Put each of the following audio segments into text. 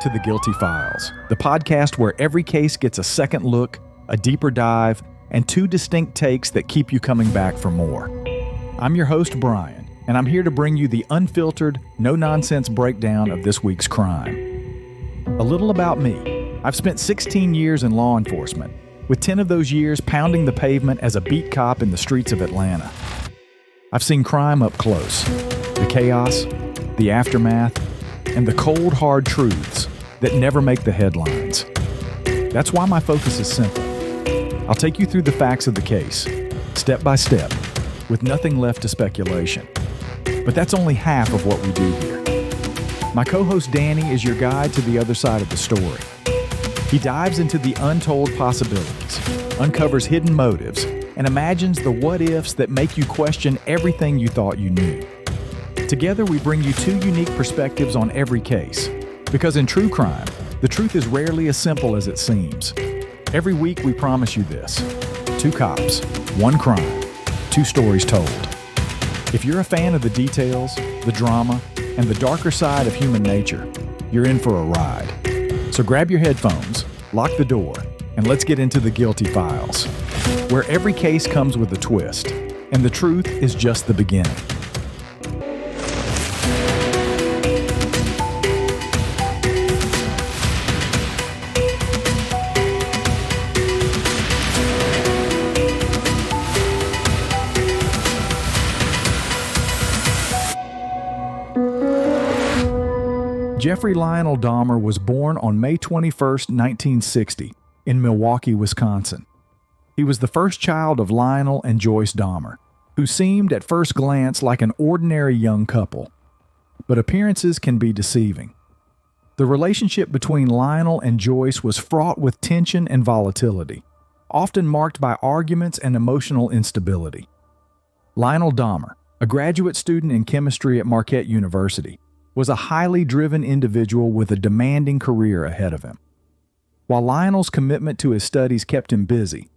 to The Guilty Files, the podcast where every case gets a second look, a deeper dive, and two distinct takes that keep you coming back for more. I'm your host, Brian, and I'm here to bring you the unfiltered, no-nonsense breakdown of this week's crime. A little about me. I've spent 16 years in law enforcement, with 10 of those years pounding the pavement as a beat cop in the streets of Atlanta. I've seen crime up close, the chaos, the aftermath, and the cold, hard truths that never make the headlines. That's why my focus is simple. I'll take you through the facts of the case, step by step, with nothing left to speculation. But that's only half of what we do here. My co-host Danny is your guide to the other side of the story. He dives into the untold possibilities, uncovers hidden motives, and imagines the what-ifs that make you question everything you thought you knew. Together, we bring you two unique perspectives on every case. Because in true crime, the truth is rarely as simple as it seems. Every week, we promise you this: 2 cops, 1 crime, 2 stories told. If you're a fan of the details, the drama, and the darker side of human nature, you're in for a ride. So grab your headphones, lock the door, and let's get into The Guilty Files, where every case comes with a twist, and the truth is just the beginning. Jeffrey Lionel Dahmer was born on May 21, 1960, in Milwaukee, Wisconsin. He was the first child of Lionel and Joyce Dahmer, who seemed at first glance like an ordinary young couple. But appearances can be deceiving. The relationship between Lionel and Joyce was fraught with tension and volatility, often marked by arguments and emotional instability. Lionel Dahmer, a graduate student in chemistry at Marquette University, was a highly driven individual with a demanding career ahead of him. While Lionel's commitment to his studies kept him busy,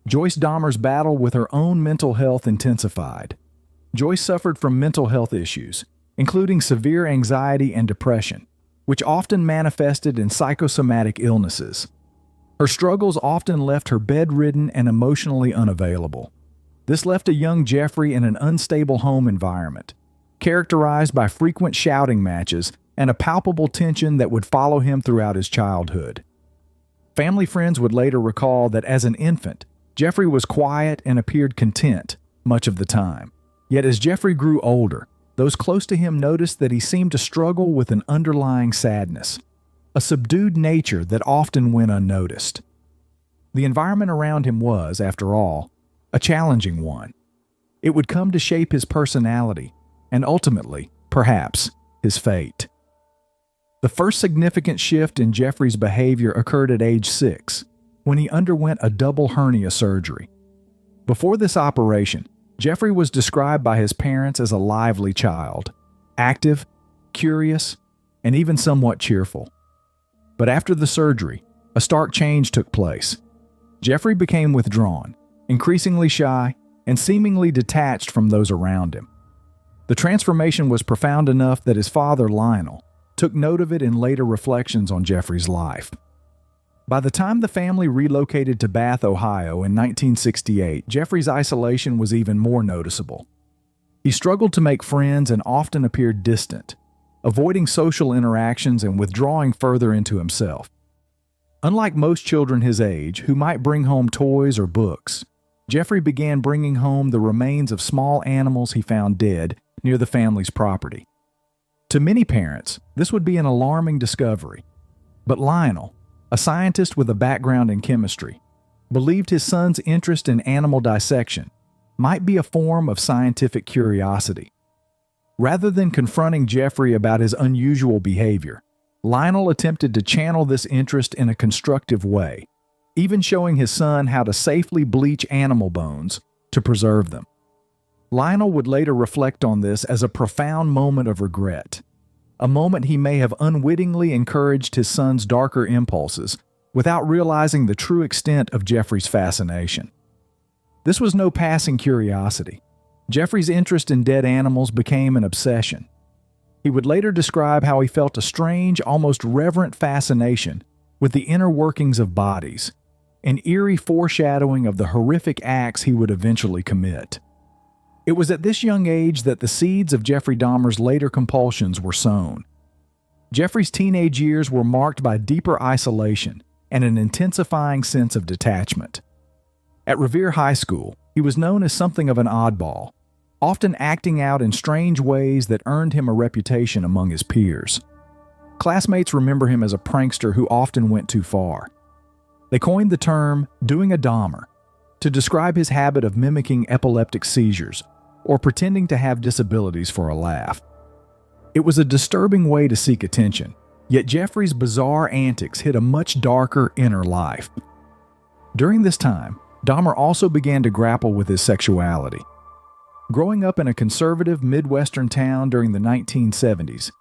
Joyce Dahmer's battle with her own mental health intensified. Joyce suffered from mental health issues, including severe anxiety and depression, which often manifested in psychosomatic illnesses. Her struggles often left her bedridden and emotionally unavailable. This left a young Jeffrey in an unstable home environment, characterized by frequent shouting matches and a palpable tension that would follow him throughout his childhood. Family friends would later recall that as an infant, Jeffrey was quiet and appeared content much of the time. Yet as Jeffrey grew older, those close to him noticed that he seemed to struggle with an underlying sadness, a subdued nature that often went unnoticed. The environment around him was, after all, a challenging one. It would come to shape his personality, and ultimately, perhaps, his fate. The first significant shift in Jeffrey's behavior occurred at age 6, when he underwent a double hernia surgery. Before this operation, Jeffrey was described by his parents as a lively child, active, curious, and even somewhat cheerful. But after the surgery, a stark change took place. Jeffrey became withdrawn, increasingly shy, and seemingly detached from those around him. The transformation was profound enough that his father, Lionel, took note of it in later reflections on Jeffrey's life. By the time the family relocated to Bath, Ohio in 1968, Jeffrey's isolation was even more noticeable. He struggled to make friends and often appeared distant, avoiding social interactions and withdrawing further into himself. Unlike most children his age, who might bring home toys or books, Jeffrey began bringing home the remains of small animals he found dead near the family's property. To many parents, this would be an alarming discovery. But Lionel, a scientist with a background in chemistry, believed his son's interest in animal dissection might be a form of scientific curiosity. Rather than confronting Jeffrey about his unusual behavior, Lionel attempted to channel this interest in a constructive way, even showing his son how to safely bleach animal bones to preserve them. Lionel would later reflect on this as a profound moment of regret, a moment he may have unwittingly encouraged his son's darker impulses without realizing the true extent of Jeffrey's fascination. This was no passing curiosity. Jeffrey's interest in dead animals became an obsession. He would later describe how he felt a strange, almost reverent fascination with the inner workings of bodies, an eerie foreshadowing of the horrific acts he would eventually commit. It was at this young age that the seeds of Jeffrey Dahmer's later compulsions were sown. Jeffrey's teenage years were marked by deeper isolation and an intensifying sense of detachment. At Revere High School, he was known as something of an oddball, often acting out in strange ways that earned him a reputation among his peers. Classmates remember him as a prankster who often went too far. They coined the term "doing a Dahmer" to describe his habit of mimicking epileptic seizures or pretending to have disabilities for a laugh. It was a disturbing way to seek attention, yet Jeffrey's bizarre antics hid a much darker inner life. During this time, Dahmer also began to grapple with his sexuality. Growing up in a conservative Midwestern town during the 1970s,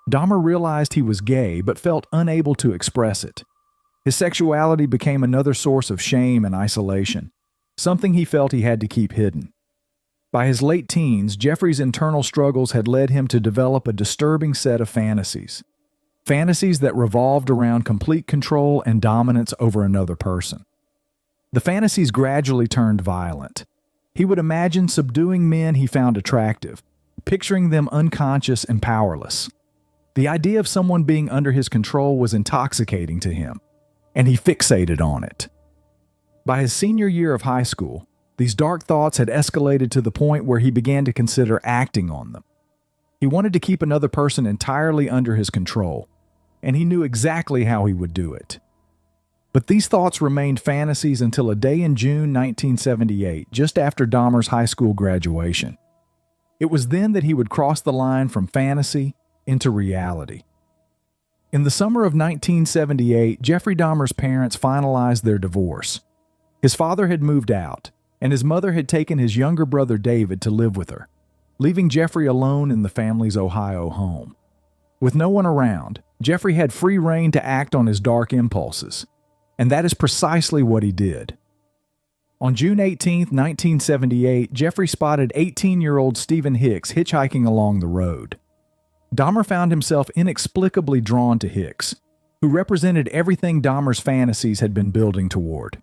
Dahmer realized he was gay but felt unable to express it. His sexuality became another source of shame and isolation, something he felt he had to keep hidden. By his late teens, Jeffrey's internal struggles had led him to develop a disturbing set of fantasies that revolved around complete control and dominance over another person. The fantasies gradually turned violent. He would imagine subduing men he found attractive, picturing them unconscious and powerless. The idea of someone being under his control was intoxicating to him, and he fixated on it. By his senior year of high school, these dark thoughts had escalated to the point where he began to consider acting on them. He wanted to keep another person entirely under his control, and he knew exactly how he would do it. But these thoughts remained fantasies until a day in June 1978, just after Dahmer's high school graduation. It was then that he would cross the line from fantasy into reality. In the summer of 1978, Jeffrey Dahmer's parents finalized their divorce. His father had moved out, and his mother had taken his younger brother David to live with her, leaving Jeffrey alone in the family's Ohio home. With no one around, Jeffrey had free rein to act on his dark impulses, and that is precisely what he did. On June 18, 1978, Jeffrey spotted 18-year-old Stephen Hicks hitchhiking along the road. Dahmer found himself inexplicably drawn to Hicks, who represented everything Dahmer's fantasies had been building toward.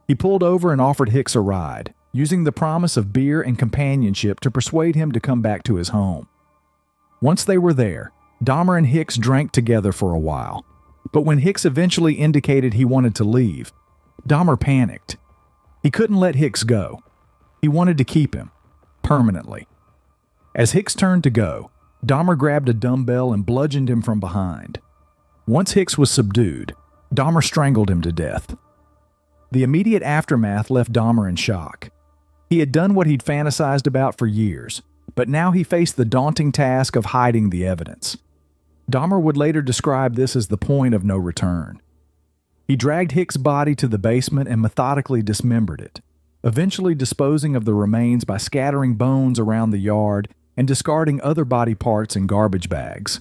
He pulled over and offered Hicks a ride, using the promise of beer and companionship to persuade him to come back to his home. Once they were there, Dahmer and Hicks drank together for a while, but when Hicks eventually indicated he wanted to leave, Dahmer panicked. He couldn't let Hicks go. He wanted to keep him, permanently. As Hicks turned to go, Dahmer grabbed a dumbbell and bludgeoned him from behind. Once Hicks was subdued, Dahmer strangled him to death. The immediate aftermath left Dahmer in shock. He had done what he'd fantasized about for years, but now he faced the daunting task of hiding the evidence. Dahmer would later describe this as the point of no return. He dragged Hicks' body to the basement and methodically dismembered it, eventually disposing of the remains by scattering bones around the yard and discarding other body parts in garbage bags.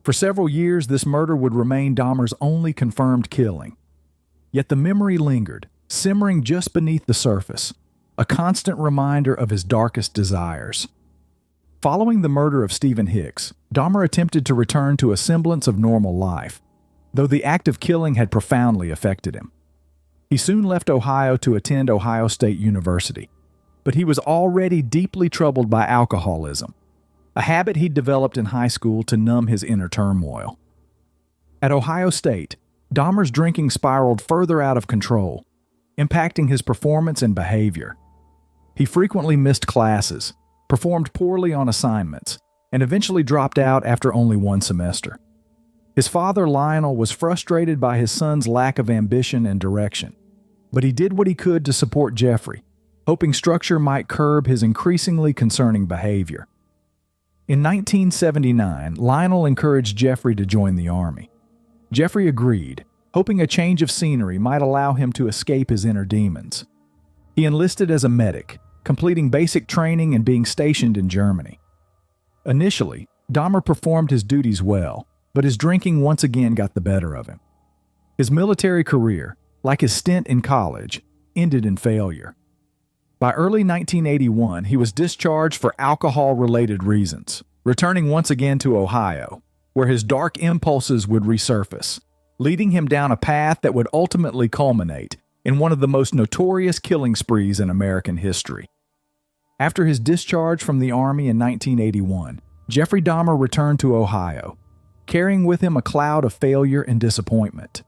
For several years, this murder would remain Dahmer's only confirmed killing. Yet the memory lingered, simmering just beneath the surface, a constant reminder of his darkest desires. Following the murder of Stephen Hicks, Dahmer attempted to return to a semblance of normal life, though the act of killing had profoundly affected him. He soon left Ohio to attend Ohio State University, but he was already deeply troubled by alcoholism, a habit he'd developed in high school to numb his inner turmoil. At Ohio State, Dahmer's drinking spiraled further out of control, impacting his performance and behavior. He frequently missed classes, performed poorly on assignments, and eventually dropped out after only one semester. His father, Lionel, was frustrated by his son's lack of ambition and direction, but he did what he could to support Jeffrey, hoping structure might curb his increasingly concerning behavior. In 1979, Lionel encouraged Jeffrey to join the Army. Jeffrey agreed, hoping a change of scenery might allow him to escape his inner demons. He enlisted as a medic, completing basic training and being stationed in Germany. Initially, Dahmer performed his duties well, but his drinking once again got the better of him. His military career, like his stint in college, ended in failure. By early 1981, he was discharged for alcohol-related reasons. returning once again to Ohio, where his dark impulses would resurface, leading him down a path that would ultimately culminate in one of the most notorious killing sprees in American history. After his discharge from the Army in 1981, Jeffrey Dahmer returned to Ohio, carrying with him a cloud of failure and disappointment.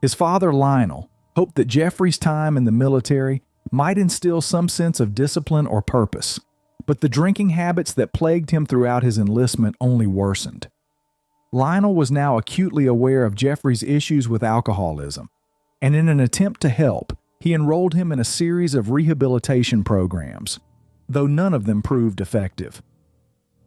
His father, Lionel, hoped that Jeffrey's time in the military might instill some sense of discipline or purpose, but the drinking habits that plagued him throughout his enlistment only worsened. Lionel was now acutely aware of Jeffrey's issues with alcoholism, and in an attempt to help, he enrolled him in a series of rehabilitation programs, though none of them proved effective.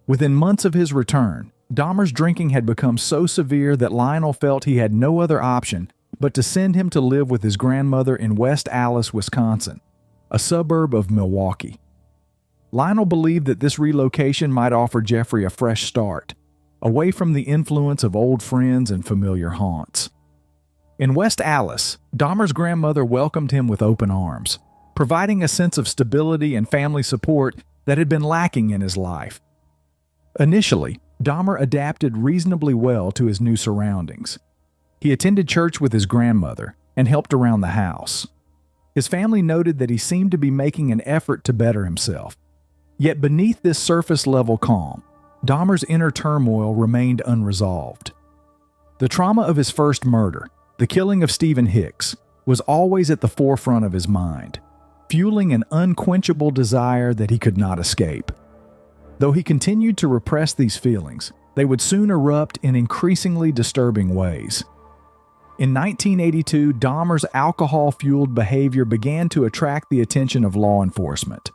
Within months of his return, Dahmer's drinking had become so severe that Lionel felt he had no other option but to send him to live with his grandmother in West Allis, Wisconsin, a suburb of Milwaukee. Lionel believed that this relocation might offer Jeffrey a fresh start, away from the influence of old friends and familiar haunts. In West Allis, Dahmer's grandmother welcomed him with open arms, providing a sense of stability and family support that had been lacking in his life. Initially, Dahmer adapted reasonably well to his new surroundings. He attended church with his grandmother and helped around the house. His family noted that he seemed to be making an effort to better himself. Yet beneath this surface-level calm, Dahmer's inner turmoil remained unresolved. The trauma of his first murder, the killing of Stephen Hicks, was always at the forefront of his mind, fueling an unquenchable desire that he could not escape. Though he continued to repress these feelings, they would soon erupt in increasingly disturbing ways. In 1982, Dahmer's alcohol-fueled behavior began to attract the attention of law enforcement.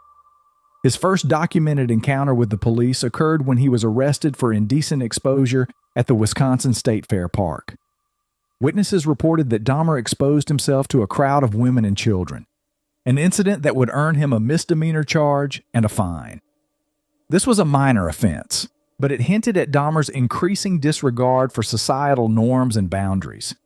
His first documented encounter with the police occurred when he was arrested for indecent exposure at the Wisconsin State Fair Park. Witnesses reported that Dahmer exposed himself to a crowd of women and children, an incident that would earn him a misdemeanor charge and a fine. This was a minor offense, but it hinted at Dahmer's increasing disregard for societal norms and boundaries.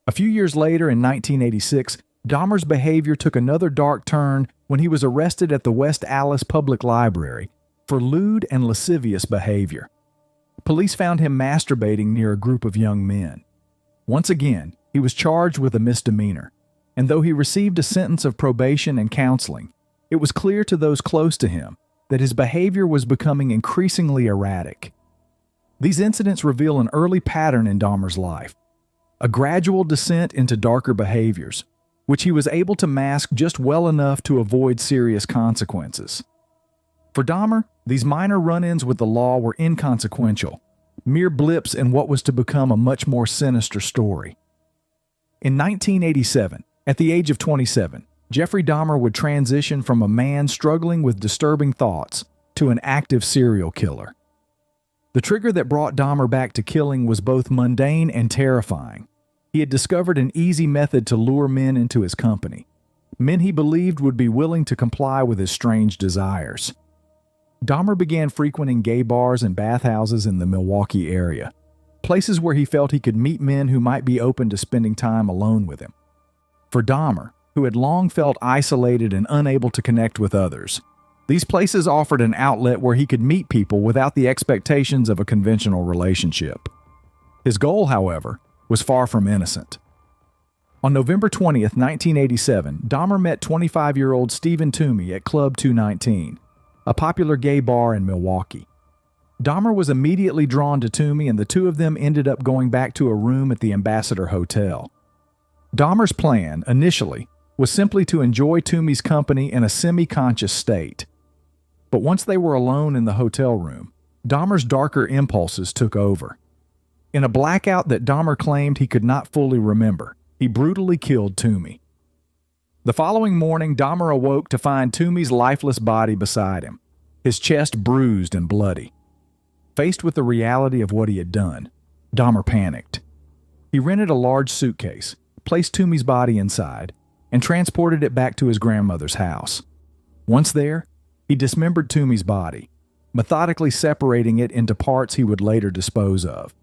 A few years later, in 1986, Dahmer's behavior took another dark turn when he was arrested at the West Allis Public Library for lewd and lascivious behavior. Police found him masturbating near a group of young men. Once again, he was charged with a misdemeanor, and though he received a sentence of probation and counseling, it was clear to those close to him that his behavior was becoming increasingly erratic. These incidents reveal an early pattern in Dahmer's life, a gradual descent into darker behaviors, which he was able to mask just well enough to avoid serious consequences. For Dahmer, these minor run-ins with the law were inconsequential, mere blips in what was to become a much more sinister story. In 1987, at the age of 27, Jeffrey Dahmer would transition from a man struggling with disturbing thoughts to an active serial killer. The trigger that brought Dahmer back to killing was both mundane and terrifying. He had discovered an easy method to lure men into his company, men he believed would be willing to comply with his strange desires. Dahmer began frequenting gay bars and bathhouses in the Milwaukee area, places where he felt he could meet men who might be open to spending time alone with him. For Dahmer, who had long felt isolated and unable to connect with others, these places offered an outlet where he could meet people without the expectations of a conventional relationship. His goal, however, was far from innocent. On November 20th, 1987, Dahmer met 25-year-old Stephen Toomey at Club 219, a popular gay bar in Milwaukee. Dahmer was immediately drawn to Toomey, and the two of them ended up going back to a room at the Ambassador Hotel. Dahmer's plan, initially, was simply to enjoy Toomey's company in a semi-conscious state. But once they were alone in the hotel room, Dahmer's darker impulses took over. In a blackout that Dahmer claimed he could not fully remember, he brutally killed Toomey. The following morning, Dahmer awoke to find Toomey's lifeless body beside him, his chest bruised and bloody. Faced with the reality of what he had done, Dahmer panicked. He rented a large suitcase, placed Toomey's body inside, and transported it back to his grandmother's house. Once there, he dismembered Toomey's body, methodically separating it into parts he would later dispose of.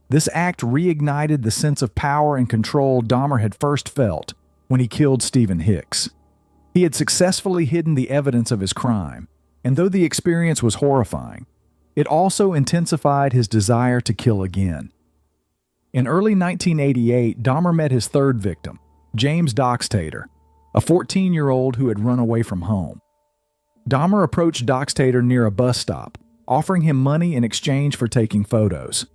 This act reignited the sense of power and control Dahmer had first felt when he killed Stephen Hicks. He had successfully hidden the evidence of his crime, and though the experience was horrifying, it also intensified his desire to kill again. In early 1988, Dahmer met his third victim, James Doxtator, a 14-year-old who had run away from home. Dahmer approached Doxtator near a bus stop, offering him money in exchange for taking photos.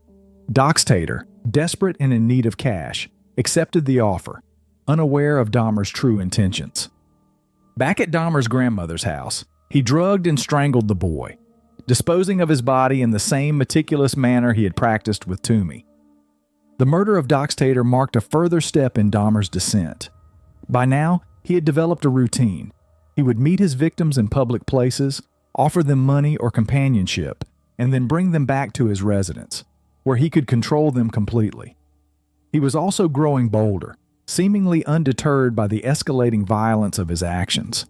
Doxtator, desperate and in need of cash, accepted the offer, unaware of Dahmer's true intentions. Back at Dahmer's grandmother's house, he drugged and strangled the boy, disposing of his body in the same meticulous manner he had practiced with Toomey. The murder of Doxtator marked a further step in Dahmer's descent. By now, he had developed a routine. He would meet his victims in public places, offer them money or companionship, and then bring them back to his residence, where he could control them completely. He was also growing bolder, seemingly undeterred by the escalating violence of his actions.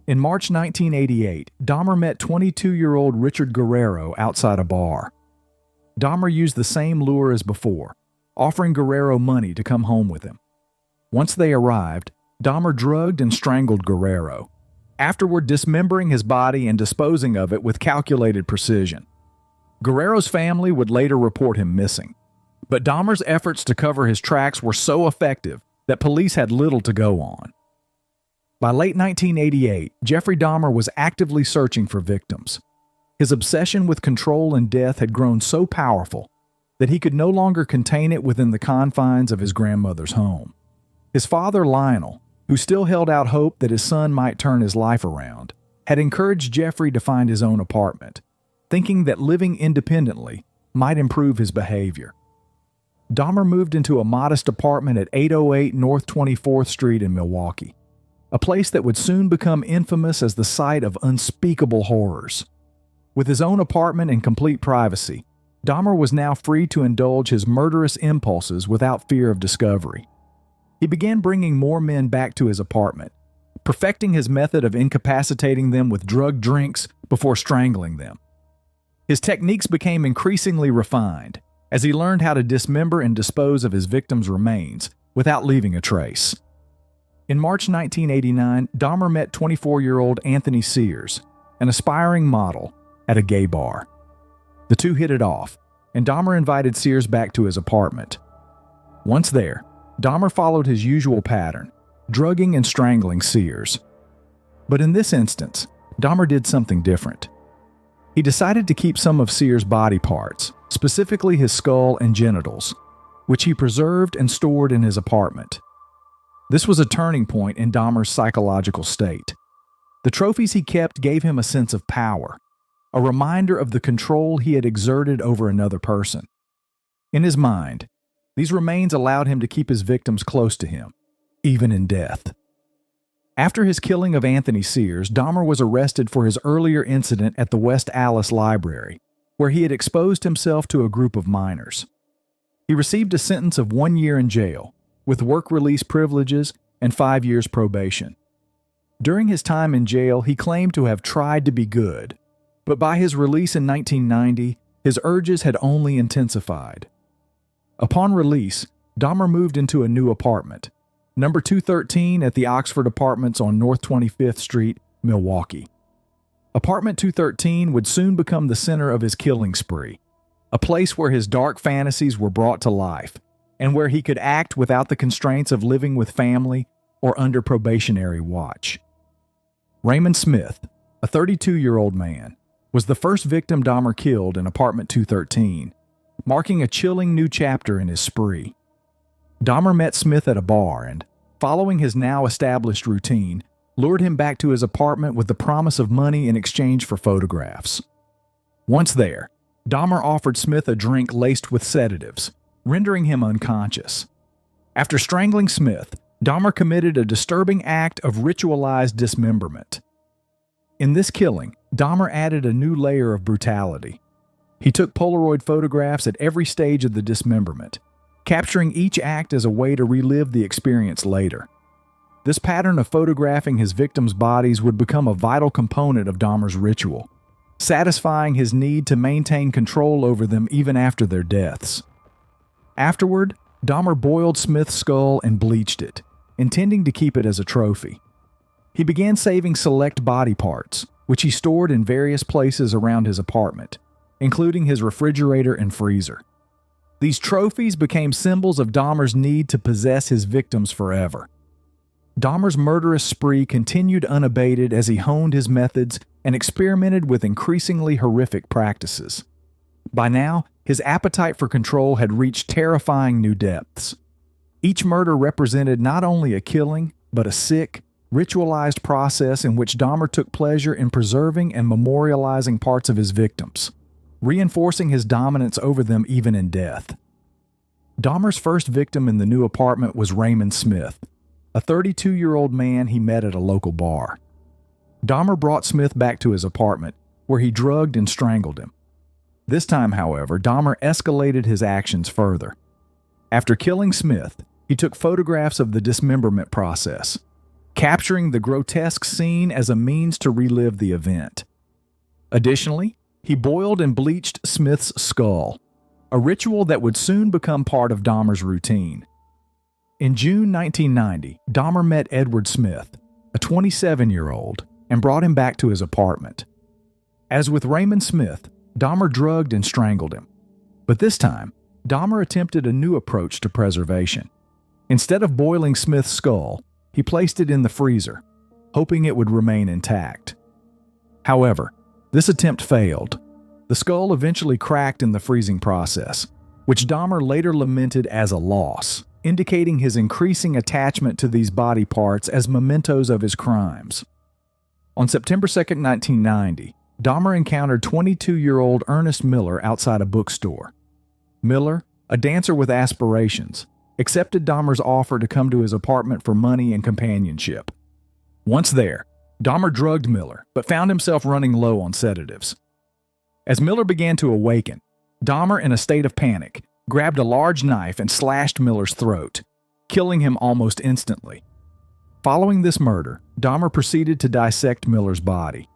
In March 1988, Dahmer met 22-year-old Richard Guerrero outside a bar. Dahmer used the same lure as before, offering Guerrero money to come home with him. Once they arrived, Dahmer drugged and strangled Guerrero, afterward dismembering his body and disposing of it with calculated precision. Guerrero's family would later report him missing, but Dahmer's efforts to cover his tracks were so effective that police had little to go on. By late 1988, Jeffrey Dahmer was actively searching for victims. His obsession with control and death had grown so powerful that he could no longer contain it within the confines of his grandmother's home. His father, Lionel, who still held out hope that his son might turn his life around, had encouraged Jeffrey to find his own apartment, thinking that living independently might improve his behavior. Dahmer moved into a modest apartment at 808 North 24th Street in Milwaukee, a place that would soon become infamous as the site of unspeakable horrors. With his own apartment and complete privacy, Dahmer was now free to indulge his murderous impulses without fear of discovery. He began bringing more men back to his apartment, perfecting his method of incapacitating them with drugged drinks before strangling them. His techniques became increasingly refined as he learned how to dismember and dispose of his victims' remains without leaving a trace. In March 1989, Dahmer met 24-year-old Anthony Sears, an aspiring model, at a gay bar. The two hit it off, and Dahmer invited Sears back to his apartment. Once there, Dahmer followed his usual pattern, drugging and strangling Sears. But in this instance, Dahmer did something different. He decided to keep some of Sears' body parts, specifically his skull and genitals, which he preserved and stored in his apartment. This was a turning point in Dahmer's psychological state. The trophies he kept gave him a sense of power, a reminder of the control he had exerted over another person. In his mind, these remains allowed him to keep his victims close to him, even in death. After his killing of Anthony Sears, Dahmer was arrested for his earlier incident at the West Allis Library, where he had exposed himself to a group of minors. He received a sentence of 1 year in jail, with work release privileges and 5 years probation. During his time in jail, he claimed to have tried to be good, but by his release in 1990, his urges had only intensified. Upon release, Dahmer moved into a new apartment, number 213 at the Oxford Apartments on North 25th Street, Milwaukee. Apartment 213 would soon become the center of his killing spree, a place where his dark fantasies were brought to life, and where he could act without the constraints of living with family or under probationary watch. Raymond Smith, a 32-year-old man, was the first victim Dahmer killed in apartment 213, marking a chilling new chapter in his spree. Dahmer met Smith at a bar and, following his now established routine, lured him back to his apartment with the promise of money in exchange for photographs. Once there, Dahmer offered Smith a drink laced with sedatives, rendering him unconscious. After strangling Smith, Dahmer committed a disturbing act of ritualized dismemberment. In this killing, Dahmer added a new layer of brutality. He took Polaroid photographs at every stage of the dismemberment, capturing each act as a way to relive the experience later. This pattern of photographing his victims' bodies would become a vital component of Dahmer's ritual, satisfying his need to maintain control over them even after their deaths. Afterward, Dahmer boiled Smith's skull and bleached it, intending to keep it as a trophy. He began saving select body parts, which he stored in various places around his apartment, including his refrigerator and freezer. These trophies became symbols of Dahmer's need to possess his victims forever. Dahmer's murderous spree continued unabated as he honed his methods and experimented with increasingly horrific practices. By now, his appetite for control had reached terrifying new depths. Each murder represented not only a killing, but a sick, ritualized process in which Dahmer took pleasure in preserving and memorializing parts of his victims, reinforcing his dominance over them even in death. Dahmer's first victim in the new apartment was Raymond Smith, a 32-year-old man he met at a local bar. Dahmer brought Smith back to his apartment, where he drugged and strangled him. This time, however, Dahmer escalated his actions further. After killing Smith, he took photographs of the dismemberment process, capturing the grotesque scene as a means to relive the event. Additionally, he boiled and bleached Smith's skull, a ritual that would soon become part of Dahmer's routine. In June 1990, Dahmer met Edward Smith, a 27-year-old, and brought him back to his apartment. As with Raymond Smith, Dahmer drugged and strangled him. But this time, Dahmer attempted a new approach to preservation. Instead of boiling Smith's skull, he placed it in the freezer, hoping it would remain intact. However, this attempt failed. The skull eventually cracked in the freezing process, which Dahmer later lamented as a loss, indicating his increasing attachment to these body parts as mementos of his crimes. On September 2, 1990, Dahmer encountered 22-year-old Ernest Miller outside a bookstore. Miller, a dancer with aspirations, accepted Dahmer's offer to come to his apartment for money and companionship. Once there, Dahmer drugged Miller, but found himself running low on sedatives. As Miller began to awaken, Dahmer, in a state of panic, grabbed a large knife and slashed Miller's throat, killing him almost instantly. Following this murder, Dahmer proceeded to dissect Miller's body.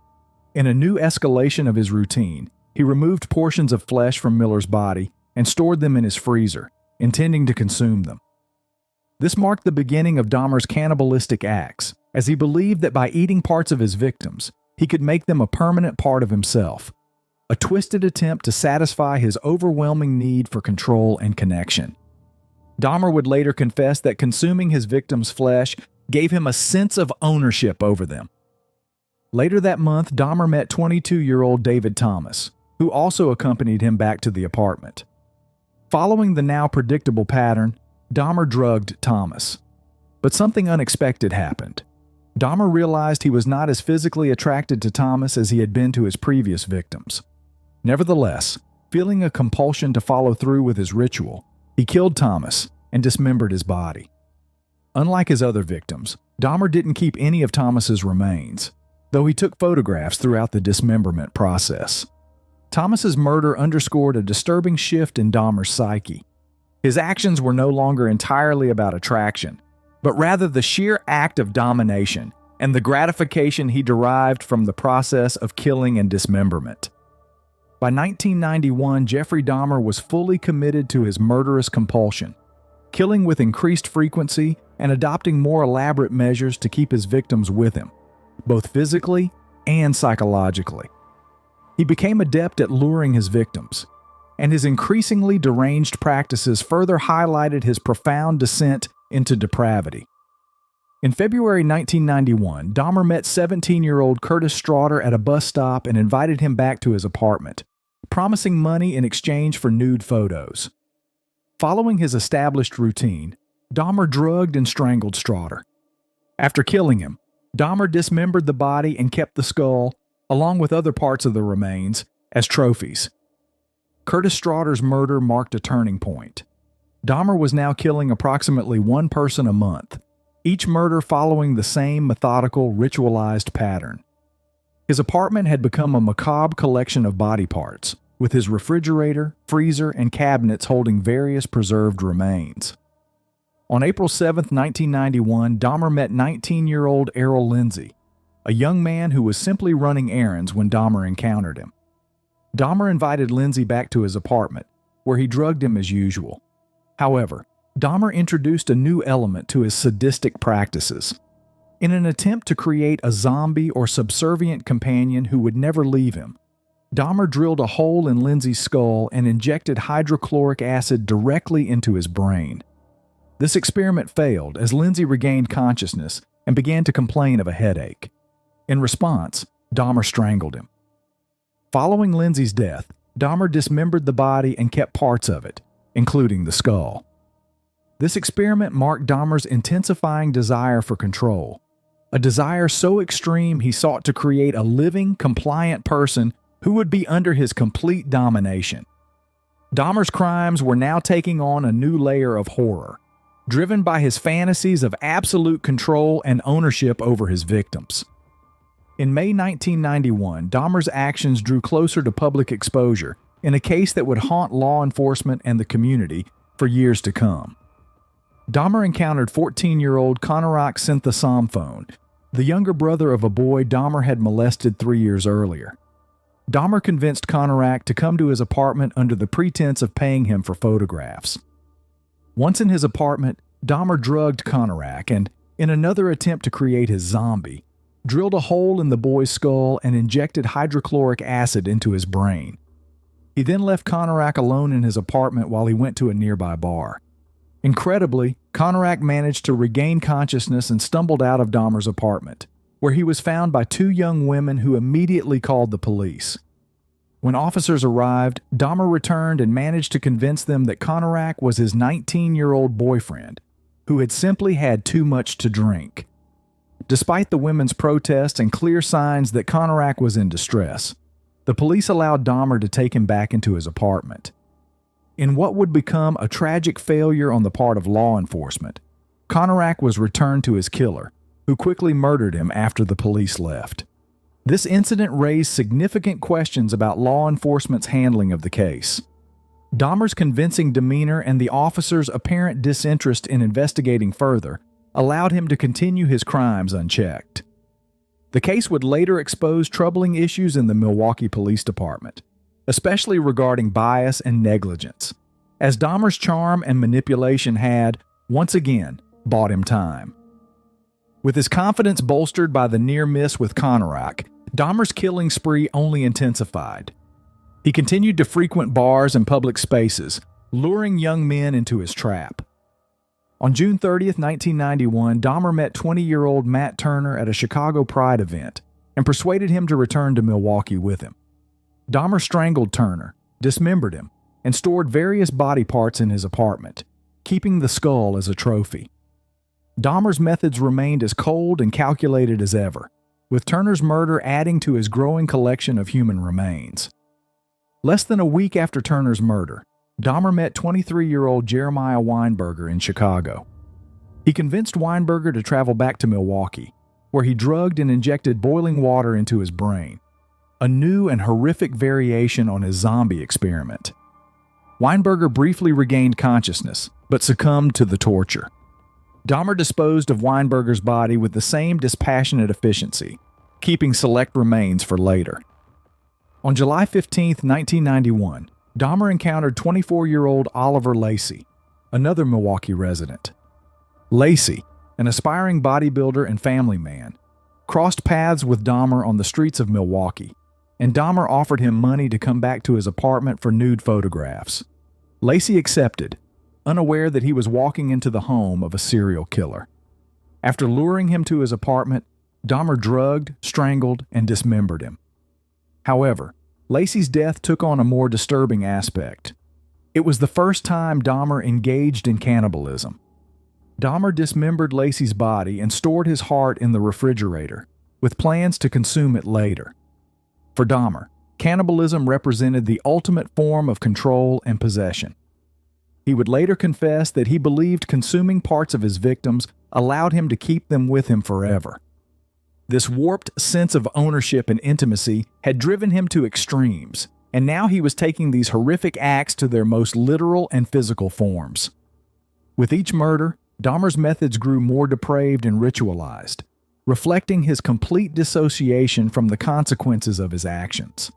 In a new escalation of his routine, he removed portions of flesh from Miller's body and stored them in his freezer, intending to consume them. This marked the beginning of Dahmer's cannibalistic acts, as he believed that by eating parts of his victims, he could make them a permanent part of himself, a twisted attempt to satisfy his overwhelming need for control and connection. Dahmer would later confess that consuming his victims' flesh gave him a sense of ownership over them. Later that month, Dahmer met 22-year-old David Thomas, who also accompanied him back to the apartment. Following the now predictable pattern, Dahmer drugged Thomas. But something unexpected happened. Dahmer realized he was not as physically attracted to Thomas as he had been to his previous victims. Nevertheless, feeling a compulsion to follow through with his ritual, he killed Thomas and dismembered his body. Unlike his other victims, Dahmer didn't keep any of Thomas's remains, though he took photographs throughout the dismemberment process. Thomas's murder underscored a disturbing shift in Dahmer's psyche. His actions were no longer entirely about attraction, but rather the sheer act of domination and the gratification he derived from the process of killing and dismemberment. By 1991, Jeffrey Dahmer was fully committed to his murderous compulsion, killing with increased frequency and adopting more elaborate measures to keep his victims with him, both physically and psychologically. He became adept at luring his victims, and his increasingly deranged practices further highlighted his profound descent into depravity. In February 1991, Dahmer met 17-year-old Curtis Straughter at a bus stop and invited him back to his apartment, promising money in exchange for nude photos. Following his established routine, Dahmer drugged and strangled Straughter. After killing him, Dahmer dismembered the body and kept the skull, along with other parts of the remains, as trophies. Curtis Straughter's murder marked a turning point. Dahmer was now killing approximately one person a month, each murder following the same methodical, ritualized pattern. His apartment had become a macabre collection of body parts, with his refrigerator, freezer, and cabinets holding various preserved remains. On April 7, 1991, Dahmer met 19-year-old Errol Lindsay, a young man who was simply running errands when Dahmer encountered him. Dahmer invited Lindsay back to his apartment, where he drugged him as usual. However, Dahmer introduced a new element to his sadistic practices. In an attempt to create a zombie or subservient companion who would never leave him, Dahmer drilled a hole in Lindsay's skull and injected hydrochloric acid directly into his brain. This experiment failed as Lindsay regained consciousness and began to complain of a headache. In response, Dahmer strangled him. Following Lindsay's death, Dahmer dismembered the body and kept parts of it, including the skull. This experiment marked Dahmer's intensifying desire for control, a desire so extreme he sought to create a living, compliant person who would be under his complete domination. Dahmer's crimes were now taking on a new layer of horror, driven by his fantasies of absolute control and ownership over his victims. In May 1991, Dahmer's actions drew closer to public exposure in a case that would haunt law enforcement and the community for years to come. Dahmer encountered 14-year-old Konorak Synthasamphone, the younger brother of a boy Dahmer had molested 3 years earlier. Dahmer convinced Konorak to come to his apartment under the pretense of paying him for photographs. Once in his apartment, Dahmer drugged Konorak and, in another attempt to create his zombie, drilled a hole in the boy's skull and injected hydrochloric acid into his brain. He then left Konorak alone in his apartment while he went to a nearby bar. Incredibly, Konorak managed to regain consciousness and stumbled out of Dahmer's apartment, where he was found by 2 young women who immediately called the police. When officers arrived, Dahmer returned and managed to convince them that Konorak was his 19-year-old boyfriend, who had simply had too much to drink. Despite the women's protests and clear signs that Konorak was in distress, the police allowed Dahmer to take him back into his apartment. In what would become a tragic failure on the part of law enforcement, Konorak was returned to his killer, who quickly murdered him after the police left. This incident raised significant questions about law enforcement's handling of the case. Dahmer's convincing demeanor and the officers' apparent disinterest in investigating further allowed him to continue his crimes unchecked. The case would later expose troubling issues in the Milwaukee Police Department, especially regarding bias and negligence, as Dahmer's charm and manipulation had, once again, bought him time. With his confidence bolstered by the near miss with Konorak, Dahmer's killing spree only intensified. He continued to frequent bars and public spaces, luring young men into his trap. On June 30, 1991, Dahmer met 20-year-old Matt Turner at a Chicago Pride event and persuaded him to return to Milwaukee with him. Dahmer strangled Turner, dismembered him, and stored various body parts in his apartment, keeping the skull as a trophy. Dahmer's methods remained as cold and calculated as ever, with Turner's murder adding to his growing collection of human remains. Less than a week after Turner's murder, Dahmer met 23-year-old Jeremiah Weinberger in Chicago. He convinced Weinberger to travel back to Milwaukee, where he drugged and injected boiling water into his brain, a new and horrific variation on his zombie experiment. Weinberger briefly regained consciousness, but succumbed to the torture. Dahmer disposed of Weinberger's body with the same dispassionate efficiency, keeping select remains for later. On July 15, 1991, Dahmer encountered 24-year-old Oliver Lacey, another Milwaukee resident. Lacey, an aspiring bodybuilder and family man, crossed paths with Dahmer on the streets of Milwaukee, and Dahmer offered him money to come back to his apartment for nude photographs. Lacey accepted, unaware that he was walking into the home of a serial killer. After luring him to his apartment, Dahmer drugged, strangled, and dismembered him. However, Lacey's death took on a more disturbing aspect. It was the first time Dahmer engaged in cannibalism. Dahmer dismembered Lacey's body and stored his heart in the refrigerator, with plans to consume it later. For Dahmer, cannibalism represented the ultimate form of control and possession. He would later confess that he believed consuming parts of his victims allowed him to keep them with him forever. This warped sense of ownership and intimacy had driven him to extremes, and now he was taking these horrific acts to their most literal and physical forms. With each murder, Dahmer's methods grew more depraved and ritualized, reflecting his complete dissociation from the consequences of his actions.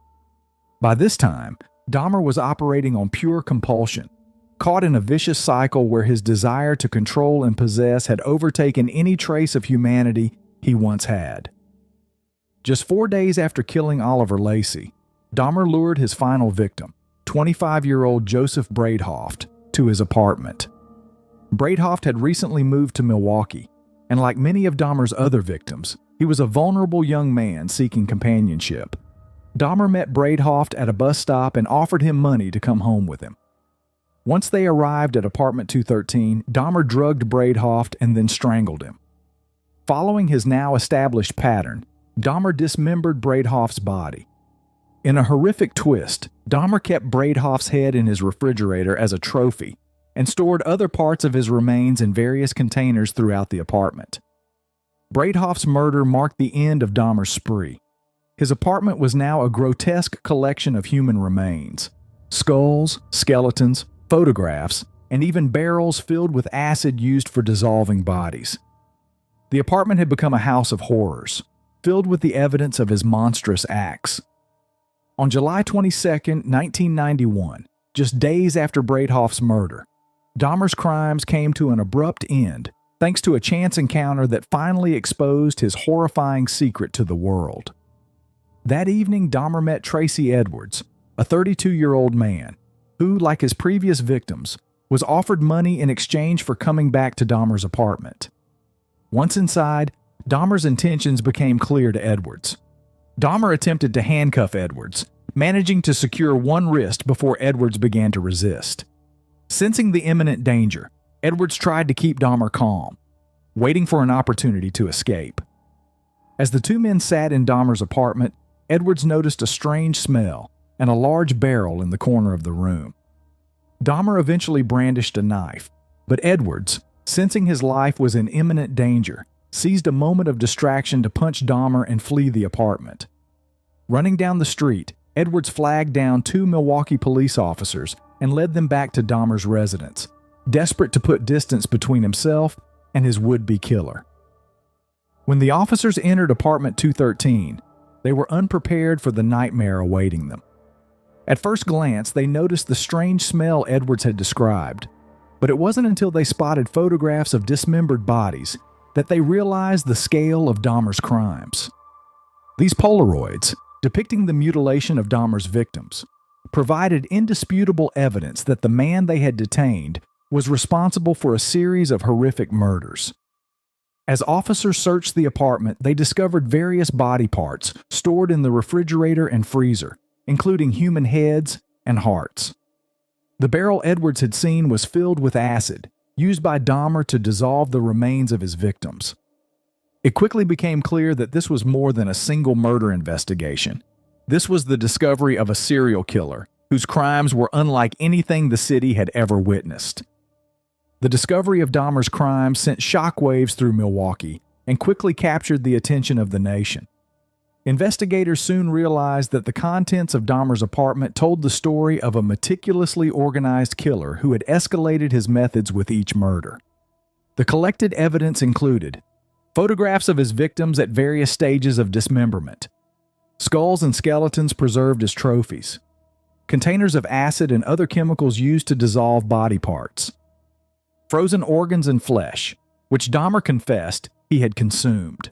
By this time, Dahmer was operating on pure compulsion, caught in a vicious cycle where his desire to control and possess had overtaken any trace of humanity he once had. Just 4 days after killing Oliver Lacey, Dahmer lured his final victim, 25-year-old Joseph Bradehoft, to his apartment. Bradehoft had recently moved to Milwaukee, and like many of Dahmer's other victims, he was a vulnerable young man seeking companionship. Dahmer met Bradehoft at a bus stop and offered him money to come home with him. Once they arrived at apartment 213, Dahmer drugged Bradehoft and then strangled him. Following his now established pattern, Dahmer dismembered Bradehoft's body. In a horrific twist, Dahmer kept Bradehoft's head in his refrigerator as a trophy and stored other parts of his remains in various containers throughout the apartment. Bradehoft's murder marked the end of Dahmer's spree. His apartment was now a grotesque collection of human remains: skulls, skeletons, photographs, and even barrels filled with acid used for dissolving bodies. The apartment had become a house of horrors, filled with the evidence of his monstrous acts. On July 22, 1991, just days after Bradehoft's murder, Dahmer's crimes came to an abrupt end thanks to a chance encounter that finally exposed his horrifying secret to the world. That evening, Dahmer met Tracy Edwards, a 32-year-old man who, like his previous victims, was offered money in exchange for coming back to Dahmer's apartment. Once inside, Dahmer's intentions became clear to Edwards. Dahmer attempted to handcuff Edwards, managing to secure one wrist before Edwards began to resist. Sensing the imminent danger, Edwards tried to keep Dahmer calm, waiting for an opportunity to escape. As the two men sat in Dahmer's apartment, Edwards noticed a strange smell and a large barrel in the corner of the room. Dahmer eventually brandished a knife, but Edwards, sensing his life was in imminent danger, seized a moment of distraction to punch Dahmer and flee the apartment. Running down the street, Edwards flagged down two Milwaukee police officers and led them back to Dahmer's residence, desperate to put distance between himself and his would-be killer. When the officers entered apartment 213, they were unprepared for the nightmare awaiting them. At first glance, they noticed the strange smell Edwards had described, but it wasn't until they spotted photographs of dismembered bodies that they realized the scale of Dahmer's crimes. These Polaroids, depicting the mutilation of Dahmer's victims, provided indisputable evidence that the man they had detained was responsible for a series of horrific murders. As officers searched the apartment, they discovered various body parts stored in the refrigerator and freezer, including human heads and hearts. The barrel Edwards had seen was filled with acid, used by Dahmer to dissolve the remains of his victims. It quickly became clear that this was more than a single murder investigation. This was the discovery of a serial killer whose crimes were unlike anything the city had ever witnessed. The discovery of Dahmer's crimes sent shockwaves through Milwaukee and quickly captured the attention of the nation. Investigators soon realized that the contents of Dahmer's apartment told the story of a meticulously organized killer who had escalated his methods with each murder. The collected evidence included photographs of his victims at various stages of dismemberment, skulls and skeletons preserved as trophies, containers of acid and other chemicals used to dissolve body parts, frozen organs and flesh, which Dahmer confessed he had consumed.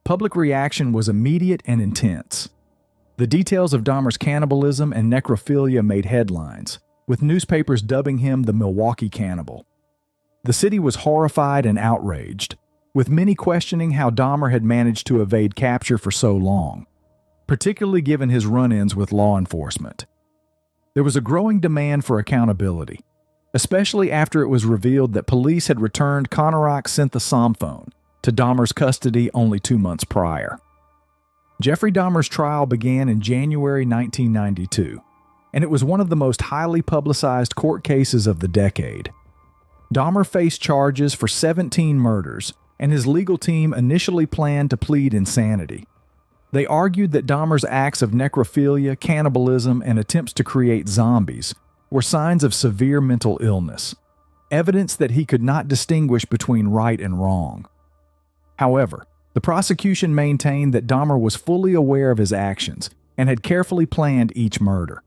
Public reaction was immediate and intense. The details of Dahmer's cannibalism and necrophilia made headlines, with newspapers dubbing him the Milwaukee Cannibal. The city was horrified and outraged, with many questioning how Dahmer had managed to evade capture for so long, particularly given his run-ins with law enforcement. There was a growing demand for accountability, especially after it was revealed that police had returned Conorak's synthesomophone to Dahmer's custody only 2 months prior. Jeffrey Dahmer's trial began in January 1992, and it was one of the most highly publicized court cases of the decade. Dahmer faced charges for 17 murders, and his legal team initially planned to plead insanity. They argued that Dahmer's acts of necrophilia, cannibalism, and attempts to create zombies were signs of severe mental illness, evidence that he could not distinguish between right and wrong. However, the prosecution maintained that Dahmer was fully aware of his actions and had carefully planned each murder.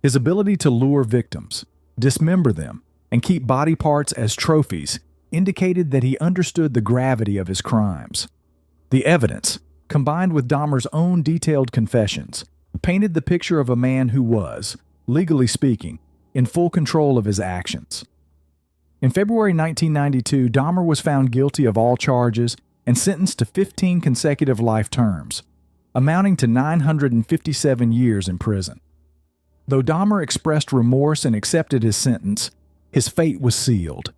His ability to lure victims, dismember them, and keep body parts as trophies indicated that he understood the gravity of his crimes. The evidence, combined with Dahmer's own detailed confessions, painted the picture of a man who was, legally speaking, in full control of his actions. In February 1992, Dahmer was found guilty of all charges and sentenced to 15 consecutive life terms, amounting to 957 years in prison. Though Dahmer expressed remorse and accepted his sentence, his fate was sealed.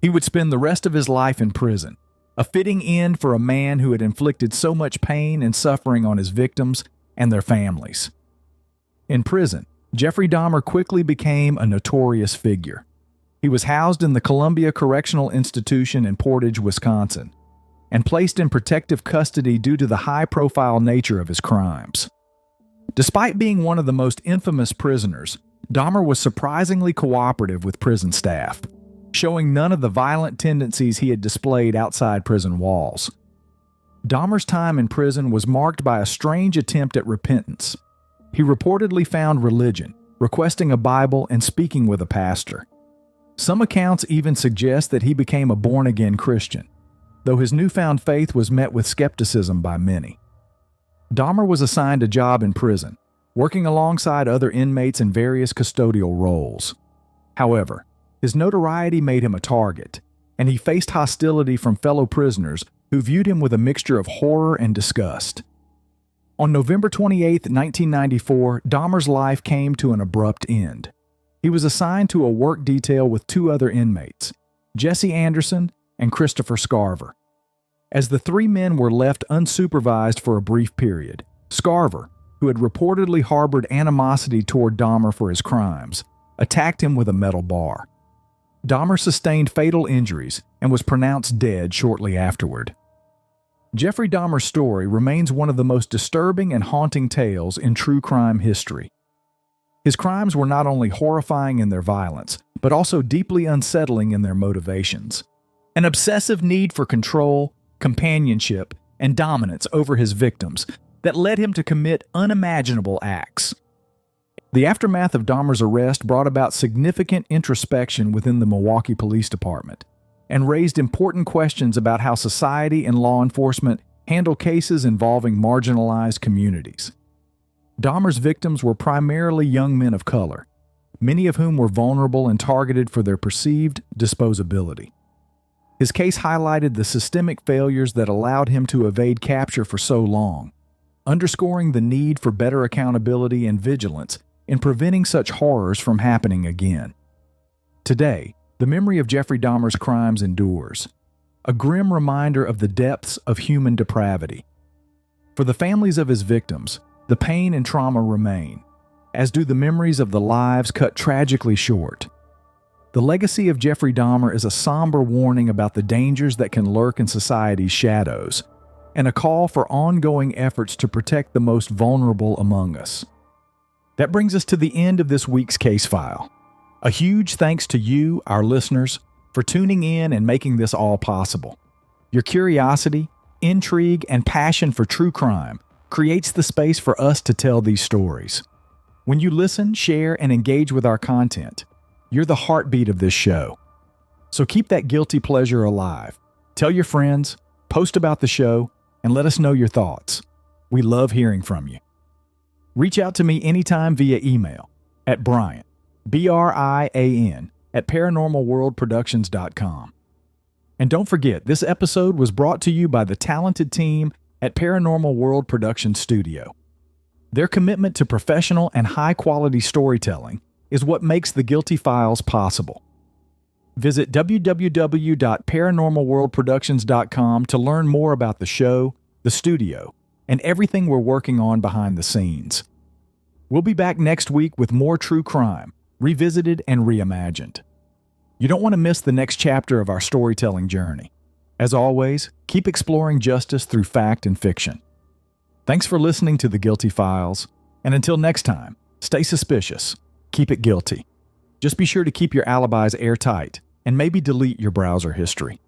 He would spend the rest of his life in prison, a fitting end for a man who had inflicted so much pain and suffering on his victims and their families. In prison, Jeffrey Dahmer quickly became a notorious figure. He was housed in the Columbia Correctional Institution in Portage, Wisconsin, and placed in protective custody due to the high-profile nature of his crimes. Despite being one of the most infamous prisoners, Dahmer was surprisingly cooperative with prison staff, showing none of the violent tendencies he had displayed outside prison walls. Dahmer's time in prison was marked by a strange attempt at repentance. He reportedly found religion, requesting a Bible and speaking with a pastor. Some accounts even suggest that he became a born-again Christian, though his newfound faith was met with skepticism by many. Dahmer was assigned a job in prison, working alongside other inmates in various custodial roles. However, his notoriety made him a target, and he faced hostility from fellow prisoners who viewed him with a mixture of horror and disgust. On November 28, 1994, Dahmer's life came to an abrupt end. He was assigned to a work detail with two other inmates, Jesse Anderson and Christopher Scarver. As the three men were left unsupervised for a brief period, Scarver, who had reportedly harbored animosity toward Dahmer for his crimes, attacked him with a metal bar. Dahmer sustained fatal injuries and was pronounced dead shortly afterward. Jeffrey Dahmer's story remains one of the most disturbing and haunting tales in true crime history. His crimes were not only horrifying in their violence, but also deeply unsettling in their motivations. An obsessive need for control, companionship, and dominance over his victims that led him to commit unimaginable acts. The aftermath of Dahmer's arrest brought about significant introspection within the Milwaukee Police Department and raised important questions about how society and law enforcement handle cases involving marginalized communities. Dahmer's victims were primarily young men of color, many of whom were vulnerable and targeted for their perceived disposability. His case highlighted the systemic failures that allowed him to evade capture for so long, underscoring the need for better accountability and vigilance in preventing such horrors from happening again. Today, the memory of Jeffrey Dahmer's crimes endures, a grim reminder of the depths of human depravity. For the families of his victims, the pain and trauma remain, as do the memories of the lives cut tragically short. The legacy of Jeffrey Dahmer is a somber warning about the dangers that can lurk in society's shadows, and a call for ongoing efforts to protect the most vulnerable among us. That brings us to the end of this week's case file. A huge thanks to you, our listeners, for tuning in and making this all possible. Your curiosity, intrigue, and passion for true crime creates the space for us to tell these stories. When you listen, share, and engage with our content, you're the heartbeat of this show. So keep that guilty pleasure alive. Tell your friends, post about the show, and let us know your thoughts. We love hearing from you. Reach out to me anytime via email at Brian, BRIAN, at paranormalworldproductions.com. And don't forget, this episode was brought to you by the talented team at Paranormal World Production Studio. Their commitment to professional and high-quality storytelling is what makes the Guilty Files possible. Visit www.paranormalworldproductions.com to learn more about the show, the studio, and everything we're working on behind the scenes. We'll be back next week with more true crime, revisited and reimagined. You don't want to miss the next chapter of our storytelling journey. As always, keep exploring justice through fact and fiction. Thanks for listening to The Guilty Files, and until next time, stay suspicious, keep it guilty. Just be sure to keep your alibis airtight, and maybe delete your browser history.